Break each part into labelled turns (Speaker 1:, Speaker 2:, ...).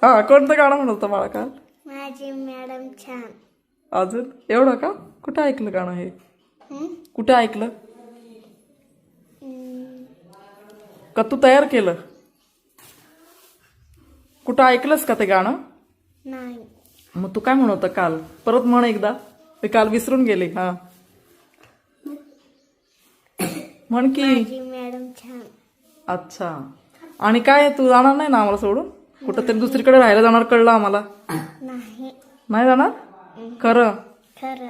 Speaker 1: हा, कोणतं गाणं म्हणत होतं बाळा काल?
Speaker 2: माझी मॅडम छान.
Speaker 1: अजून एवढं का? कुठं ऐकलं गाणं हे?
Speaker 2: हं?
Speaker 1: कुठं ऐकलं?
Speaker 2: हं.
Speaker 1: का तू तयार केलं? कुठं ऐकलंस का ते गाणं?
Speaker 2: नाही.
Speaker 1: मग तू काय म्हणत होता काल? परत म्हण एकदा. मी काल विसरून गेले. हा, म्हण की.
Speaker 2: माझी मॅडम छान.
Speaker 1: अच्छा. आणि काय, तू जाणार नाही ना आम्हाला सोडून? कुठं तरी दुसरीकडे राहायला जाणार कळलं आम्हाला.
Speaker 2: नाही.
Speaker 1: नाही जाणार? खरं?
Speaker 2: खरं.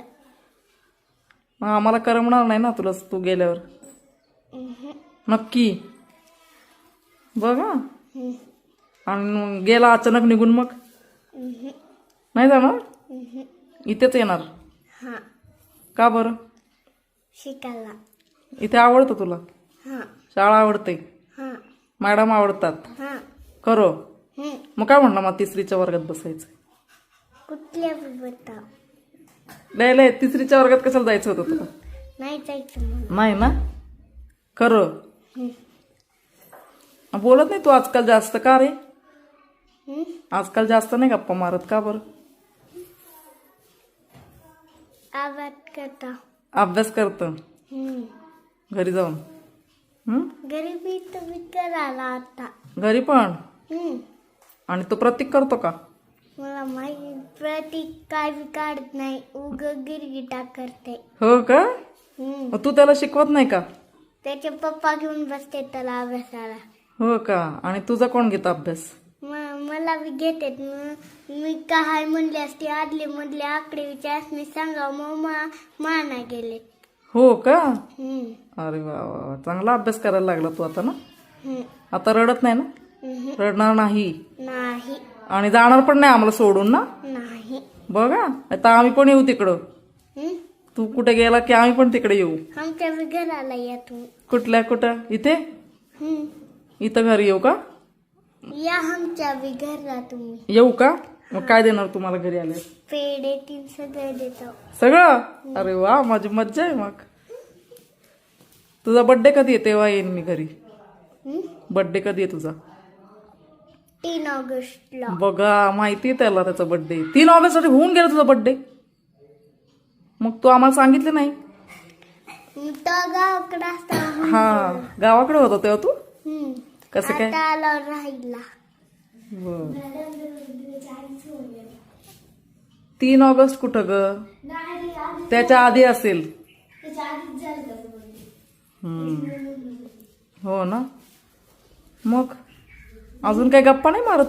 Speaker 1: मग आम्हाला करमणार नाही ना तुला तू गेल्यावर. नक्की बघ. हा,
Speaker 2: हं.
Speaker 1: आणि गेला अचानक निघून मग नाही जाणार? इथेच येणार?
Speaker 2: हा.
Speaker 1: का बरं?
Speaker 2: शिकायला.
Speaker 1: इथे आवडतं तुला?
Speaker 2: हा.
Speaker 1: शाळा आवडते?
Speaker 2: हा.
Speaker 1: मॅडम आवडतात?
Speaker 2: हा.
Speaker 1: खरं?
Speaker 2: हं.
Speaker 1: मग काय म्हणणार मग तिसरीच्या वर्गात बसायचं?
Speaker 2: कुठल्या बता?
Speaker 1: लय तिसरीच्या वर्गात कशाला जायचं होतं तुला?
Speaker 2: नाही जायचं मला.
Speaker 1: नाही ना? खरं?
Speaker 2: हं.
Speaker 1: बोलत नाही तू आजकाल जास्त, का रे?
Speaker 2: हं?
Speaker 1: आजकाल जास्त नाही गप्पा मारत, का बरं?
Speaker 2: आवाज करता.
Speaker 1: अभ्यास करतं
Speaker 2: हं.
Speaker 1: घरी जाऊन?
Speaker 2: गरीबी तर विकर आला आता.
Speaker 1: घरी पण?
Speaker 2: हं.
Speaker 1: आणि तो प्रतीक करतो का?
Speaker 2: मला माहिती, प्रतीक काय बी काढत नाही, उग गिरगिटा करते.
Speaker 1: हो का?
Speaker 2: हं.
Speaker 1: मग तू त्याला शिकवत नाही का?
Speaker 2: त्याचे पप्पा घेऊन बसते त्याला अभ्यासाला.
Speaker 1: हो का? आणि तुझा कोण घेतो अभ्यास?
Speaker 2: मला बी घेतात. मी काय म्हणले असते, आदले मधले आकडे विचार मी सांगा, मग माना गेले.
Speaker 1: हो का?
Speaker 2: हं.
Speaker 1: अरे वा वा, चांगला अभ्यास करायला लागला तू आता ना?
Speaker 2: हं.
Speaker 1: आता रडत नाही ना?
Speaker 2: हं.
Speaker 1: रडणार नाही?
Speaker 2: नाही.
Speaker 1: आणि जाणार पण नाही आम्हाला सोडून ना?
Speaker 2: नाही.
Speaker 1: बघा, आता आम्ही पण येऊ तिकडं.
Speaker 2: हं?
Speaker 1: तू कुठे गेला की आम्ही पण तिकडे येऊ.
Speaker 2: आमच्या बी घराला या तुम्ही.
Speaker 1: कुठं? इथे?
Speaker 2: हं.
Speaker 1: इथं घरी येऊ का?
Speaker 2: या आमच्या बी घरला तुम्ही.
Speaker 1: येऊ का? मग काय देणार तुम्हाला घरी आले?
Speaker 2: पेढे तीन सगळं देतो.
Speaker 1: सगळं? अरे वा, माझी मज्जा आहे मग. तुझा बर्थडे कधी आहे? तेव्हा येईन मी घरी.
Speaker 2: हं?
Speaker 1: बर्थडे कधी आहे तुझा?
Speaker 2: 3 ऑगस्टला.
Speaker 1: बघा, माहिती आहे त्याला त्याचा बर्थडे. 3 ऑगस्ट साठी होऊन गेला तुझा बर्थडे. मग तू आम्हाला सांगितलं नाही?
Speaker 2: तो गावाकडे असता.
Speaker 1: हा, गावाकडे होता तेव्हा तू?
Speaker 2: हं.
Speaker 1: कसं काय?
Speaker 2: आता आला राहिला.
Speaker 1: बरं. 3 ऑगस्ट कुठं ग? त्याच्या आधी असेल. हो ना? मग अजून काही गप्पा नाही मारत?